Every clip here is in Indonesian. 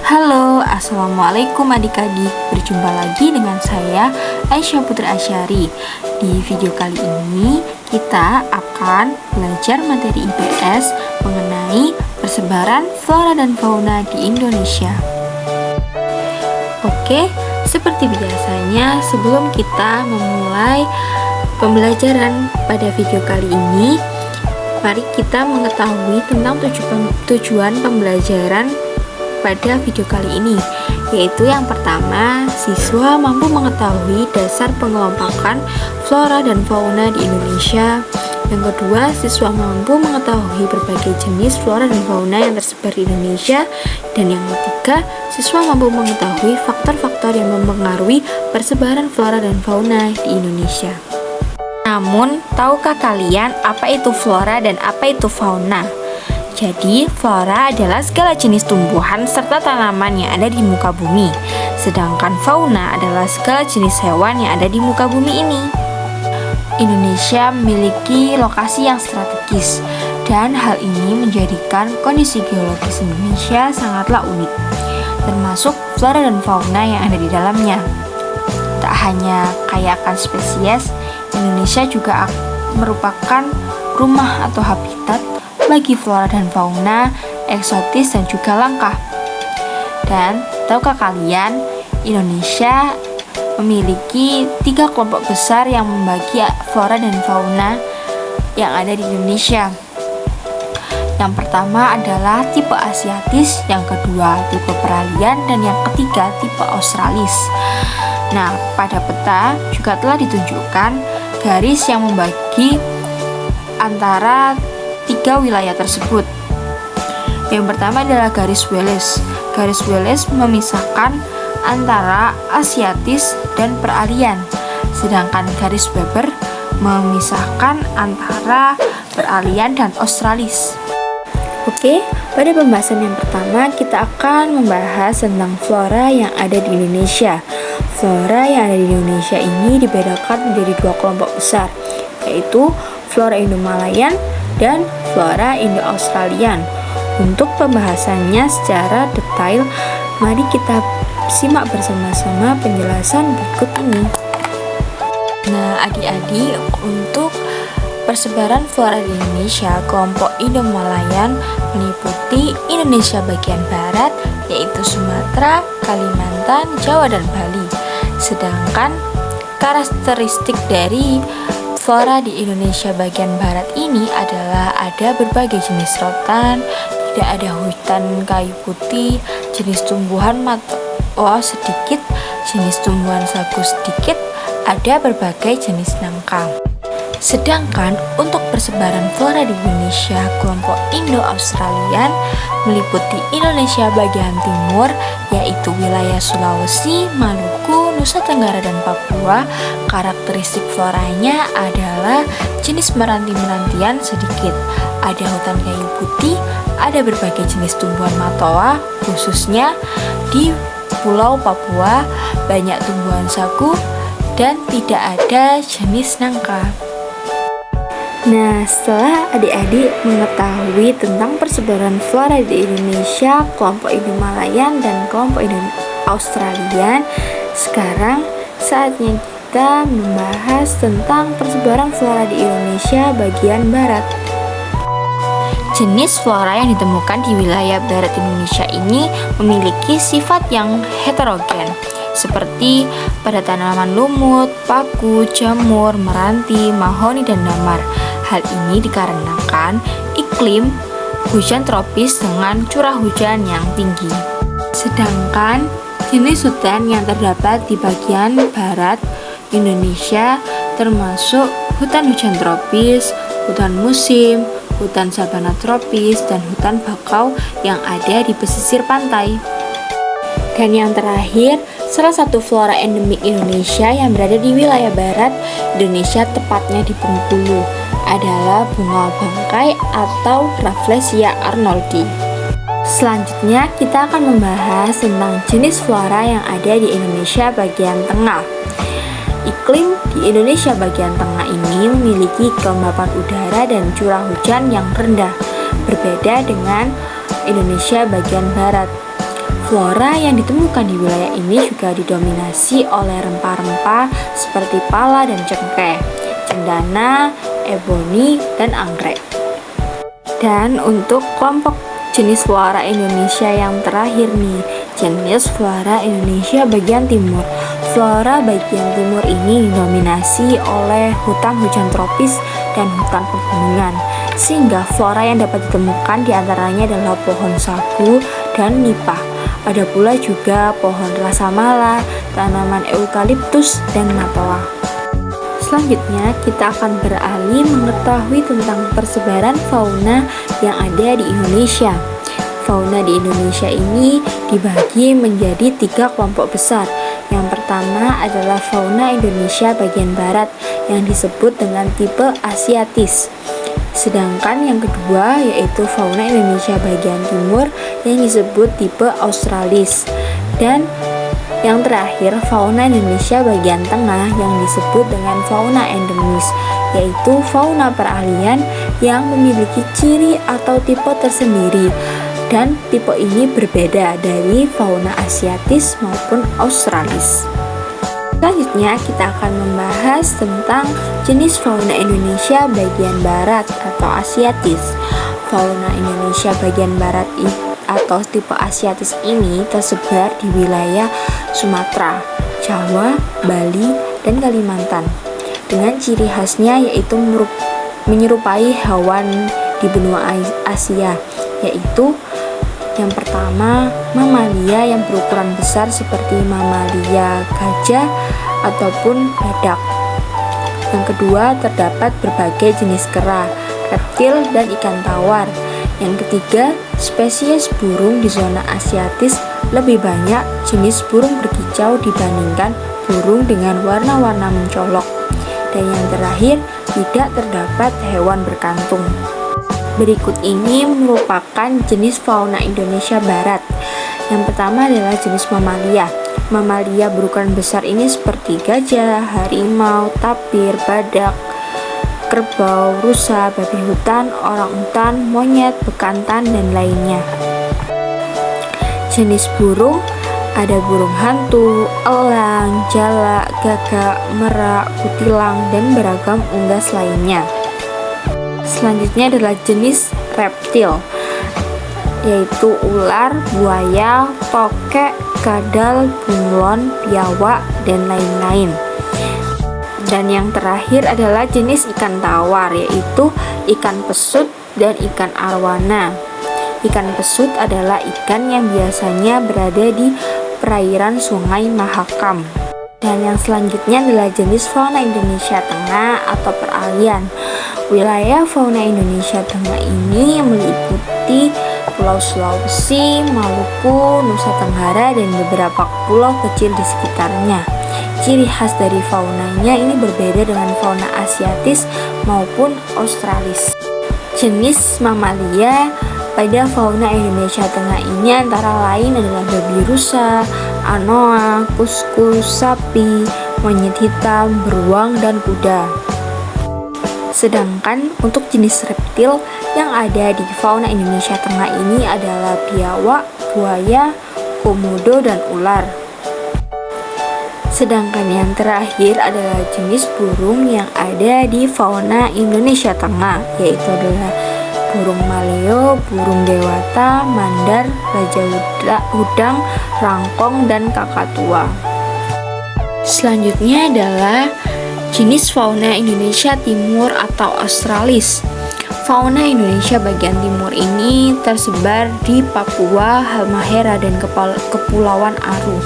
Halo, Assalamualaikum adik-adik. Berjumpa lagi dengan saya, Aisyah Putri Asyari. Di video kali ini, kita akan belajar materi IPS mengenai persebaran flora dan fauna di Indonesia. Oke, seperti biasanya, sebelum kita memulai pembelajaran pada video kali ini, mari kita mengetahui tentang tujuan pembelajaran pada video kali ini, yaitu yang pertama, siswa mampu mengetahui dasar pengelompokan flora dan fauna di Indonesia. Yang kedua, siswa mampu mengetahui berbagai jenis flora dan fauna yang tersebar di Indonesia. Dan yang ketiga, siswa mampu mengetahui faktor-faktor yang mempengaruhi persebaran flora dan fauna di Indonesia. Namun, tahukah kalian apa itu flora dan apa itu fauna? Jadi, flora adalah segala jenis tumbuhan serta tanaman yang ada di muka bumi. Sedangkan fauna adalah segala jenis hewan yang ada di muka bumi ini. Indonesia memiliki lokasi yang strategis, dan hal ini menjadikan kondisi geologis Indonesia sangatlah unik, termasuk flora dan fauna yang ada di dalamnya. Tak hanya kaya akan spesies, Indonesia juga merupakan rumah atau habitat bagi flora dan fauna eksotis dan juga langka. Dan tahukah kalian, Indonesia memiliki 3 kelompok besar yang membagi flora dan fauna yang ada di Indonesia. Yang pertama adalah tipe Asiatis, yang kedua tipe Peralian, dan yang ketiga tipe Australis. Nah, pada peta juga telah ditunjukkan garis yang membagi antara 3 wilayah tersebut. Yang pertama adalah garis Wallace. Garis Wallace memisahkan antara Asiatis dan Peralian, sedangkan garis Weber memisahkan antara Peralian dan Australis. Oke, pada pembahasan yang pertama kita akan membahas tentang flora yang ada di Indonesia. Flora yang ada di Indonesia ini dibedakan menjadi 2 kelompok besar, yaitu flora Indo-Malayan dan flora Indo-Australian. Untuk pembahasannya secara detail, mari kita simak bersama-sama penjelasan berikut ini. Nah, adik-adik, untuk persebaran flora di Indonesia, kelompok Indo-Malayan meliputi Indonesia bagian barat, yaitu Sumatera, Kalimantan, Jawa, dan Bali. Sedangkan karakteristik dari flora di Indonesia bagian barat ini adalah ada berbagai jenis rotan, tidak ada hutan kayu putih, jenis tumbuhan matoa sedikit, jenis tumbuhan sagu sedikit, ada berbagai jenis nangka. Sedangkan untuk persebaran flora di Indonesia, kelompok Indo-Australian meliputi Indonesia bagian timur, yaitu wilayah Sulawesi, Maluku, Nusa Tenggara, dan Papua. Karakteristik floranya adalah jenis meranti-merantian sedikit, ada hutan kayu putih, ada berbagai jenis tumbuhan matoa, khususnya di Pulau Papua, banyak tumbuhan sagu, dan tidak ada jenis nangka. Nah, setelah adik-adik mengetahui tentang persebaran flora di Indonesia, kelompok Indo-Malayan dan kelompok Indo-Australian, sekarang saatnya kita membahas tentang persebaran flora di Indonesia bagian barat. Jenis flora yang ditemukan di wilayah barat Indonesia ini memiliki sifat yang heterogen, seperti pada tanaman lumut, paku, jamur, meranti, mahoni, dan damar. Hal ini dikarenakan iklim hujan tropis dengan curah hujan yang tinggi. Sedangkan jenis hutan yang terdapat di bagian barat Indonesia termasuk hutan hujan tropis, hutan musim, hutan sabana tropis, dan hutan bakau yang ada di pesisir pantai. Dan yang terakhir, salah satu flora endemik Indonesia yang berada di wilayah barat Indonesia, tepatnya di Bengkulu, adalah bunga bangkai atau Rafflesia arnoldi. Selanjutnya, kita akan membahas tentang jenis flora yang ada di Indonesia bagian tengah. Iklim di Indonesia bagian tengah ini memiliki kelembapan udara dan curah hujan yang rendah, berbeda dengan Indonesia bagian barat. Flora yang ditemukan di wilayah ini juga didominasi oleh rempah-rempah seperti pala dan cengkeh, cendana, eboni, dan anggrek. Dan untuk kelompok jenis flora Indonesia yang terakhir nih, jenis flora Indonesia bagian timur. Flora bagian timur ini didominasi oleh hutan hujan tropis dan hutan pegunungan, sehingga flora yang dapat ditemukan diantaranya adalah pohon sagu dan nipah. Ada pula juga pohon rasamala, tanaman eukaliptus, dan matoa. Selanjutnya, kita akan beralih mengetahui tentang persebaran fauna yang ada di Indonesia. Fauna di Indonesia ini dibagi menjadi 3 kelompok besar. Yang pertama adalah fauna Indonesia bagian barat yang disebut dengan tipe asiatis. Sedangkan yang kedua yaitu fauna Indonesia bagian timur yang disebut tipe australis. Dan yang terakhir fauna Indonesia bagian tengah yang disebut dengan fauna endemis, yaitu fauna peralihan yang memiliki ciri atau tipe tersendiri. Dan tipe ini berbeda dari fauna asiatis maupun australis. Selanjutnya kita akan membahas tentang jenis fauna Indonesia bagian barat atau asiatis. Fauna Indonesia bagian barat atau tipe asiatis ini tersebar di wilayah Sumatera, Jawa, Bali, dan Kalimantan. Dengan ciri khasnya yaitu menyerupai hewan di benua Asia, yaitu yang pertama, mamalia yang berukuran besar seperti mamalia gajah ataupun badak. Yang kedua, terdapat berbagai jenis kera, reptil, dan ikan tawar. Yang ketiga, spesies burung di zona asiatis lebih banyak jenis burung berkicau dibandingkan burung dengan warna-warna mencolok. Dan yang terakhir, tidak terdapat hewan berkantung. Berikut ini merupakan jenis fauna Indonesia Barat. Yang pertama adalah jenis mamalia. Mamalia berukuran besar ini seperti gajah, harimau, tapir, badak, kerbau, rusa, babi hutan, orangutan, monyet, bekantan, dan lainnya. Jenis burung ada burung hantu, elang, jalak, gagak, merak, kutilang, dan beragam unggas lainnya. Selanjutnya adalah jenis reptil, yaitu ular, buaya, tokek, kadal, bunglon, biawak, dan lain-lain. Dan yang terakhir adalah jenis ikan tawar, yaitu ikan pesut dan ikan arwana. Ikan pesut adalah ikan yang biasanya berada di perairan Sungai Mahakam. Dan yang selanjutnya adalah jenis fauna Indonesia Tengah atau peralihan. Wilayah fauna Indonesia Tengah ini meliputi Pulau Sulawesi, Maluku, Nusa Tenggara, dan beberapa pulau kecil di sekitarnya. Ciri khas dari faunanya ini berbeda dengan fauna asiatis maupun australis. Jenis mamalia pada fauna Indonesia Tengah ini antara lain adalah babi rusa, anoa, kuskus, sapi, monyet hitam, beruang, dan kuda. Sedangkan untuk jenis reptil yang ada di fauna Indonesia Tengah ini adalah biawak, buaya, komodo, dan ular. Sedangkan yang terakhir adalah jenis burung yang ada di fauna Indonesia Tengah, yaitu adalah burung maleo, burung dewata, mandar, raja udang, rangkong, dan kakatua. Selanjutnya adalah jenis fauna Indonesia Timur atau australis. Fauna Indonesia bagian timur ini tersebar di Papua, Halmahera, dan Kepulauan Aru.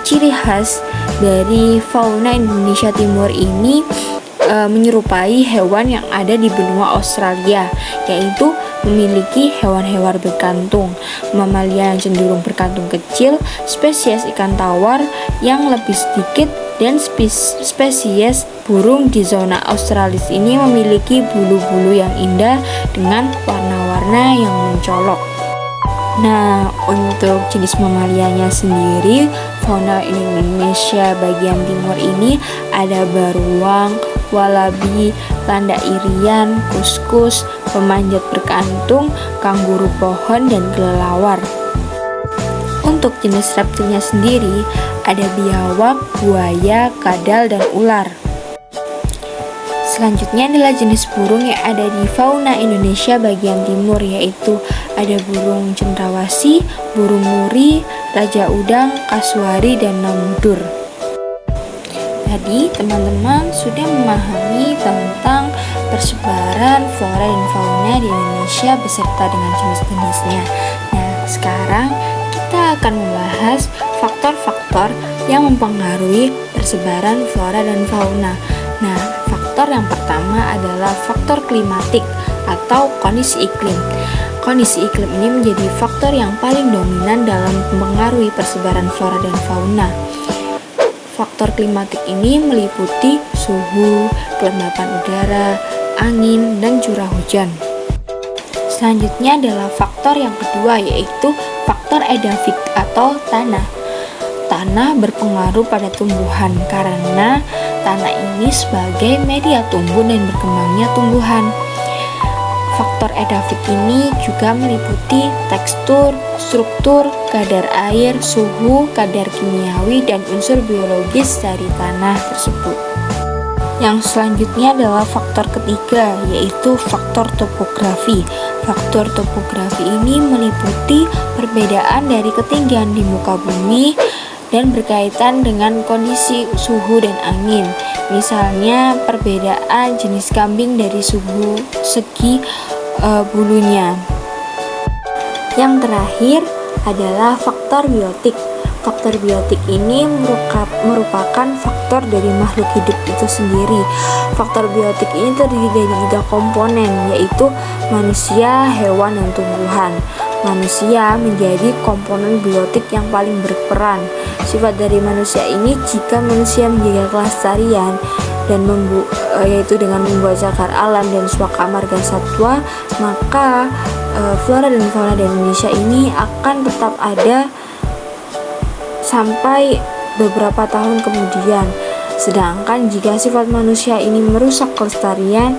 Ciri khas dari fauna Indonesia Timur ini menyerupai hewan yang ada di benua Australia, yaitu memiliki hewan-hewan berkantung, mamalia yang cenderung berkantung kecil, spesies ikan tawar yang lebih sedikit, dan spesies burung di zona australis ini memiliki bulu-bulu yang indah dengan warna-warna yang mencolok. Nah, untuk jenis mamalianya sendiri, fauna Indonesia bagian timur ini ada beruang, walabi, landak irian, kuskus, pemanjat berkantung, kanguru pohon, dan kelelawar. Untuk jenis reptilnya sendiri, ada biawak, buaya, kadal, dan ular. Selanjutnya adalah jenis burung yang ada di fauna Indonesia bagian timur, yaitu ada burung cendrawasih, burung nuri, raja udang, kasuari, dan namudur. Tadi teman-teman sudah memahami tentang persebaran flora dan fauna di Indonesia beserta dengan jenis-jenisnya. Nah, sekarang kita akan membahas faktor-faktor yang mempengaruhi persebaran flora dan fauna. Nah, faktor yang pertama adalah faktor klimatik atau kondisi iklim. Kondisi iklim ini menjadi faktor yang paling dominan dalam mempengaruhi persebaran flora dan fauna. Faktor klimatik ini meliputi suhu, kelembapan udara, angin, dan curah hujan. Selanjutnya adalah faktor yang kedua, yaitu faktor edafik atau tanah. Tanah berpengaruh pada tumbuhan karena tanah ini sebagai media tumbuh dan berkembangnya tumbuhan. Faktor edafik ini juga meliputi tekstur, struktur, kadar air, suhu, kadar kimiawi, dan unsur biologis dari tanah tersebut. Yang selanjutnya adalah faktor ketiga, yaitu faktor topografi. Faktor topografi ini meliputi perbedaan dari ketinggian di muka bumi dan berkaitan dengan kondisi suhu dan angin. Misalnya perbedaan jenis kambing dari suhu segi bulunya. Yang terakhir adalah faktor biotik. Faktor biotik ini merupakan faktor dari makhluk hidup itu sendiri. Faktor biotik ini terdiri dari 3 komponen, yaitu manusia, hewan, dan tumbuhan. Manusia menjadi komponen biotik yang paling berperan. Sifat dari manusia ini, jika manusia menjaga kelestarian dan yaitu dengan membuat zakar alam dan swaka marga satwa, maka flora dan fauna di Indonesia ini akan tetap ada sampai beberapa tahun kemudian. Sedangkan jika sifat manusia ini merusak kelestarian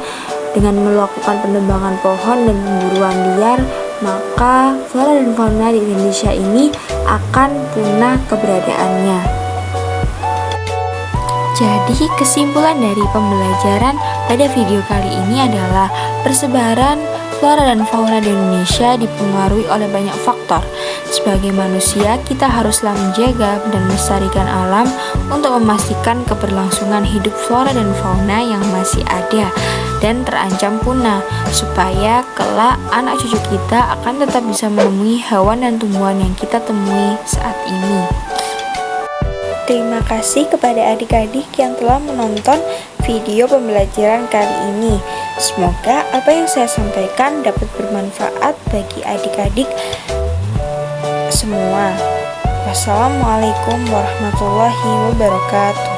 dengan melakukan penebangan pohon dan pemburuan liar, maka flora dan fauna di Indonesia ini akan punah keberadaannya. Jadi kesimpulan dari pembelajaran pada video kali ini adalah persebaran flora dan fauna di Indonesia dipengaruhi oleh banyak faktor. Sebagai manusia, kita haruslah menjaga dan melestarikan alam untuk memastikan keberlangsungan hidup flora dan fauna yang masih ada dan terancam punah, supaya kelak anak cucu kita akan tetap bisa menemui hewan dan tumbuhan yang kita temui saat ini. Terima kasih kepada adik-adik yang telah menonton video pembelajaran kali ini. Semoga apa yang saya sampaikan dapat bermanfaat bagi adik-adik semua. Wassalamualaikum warahmatullahi wabarakatuh.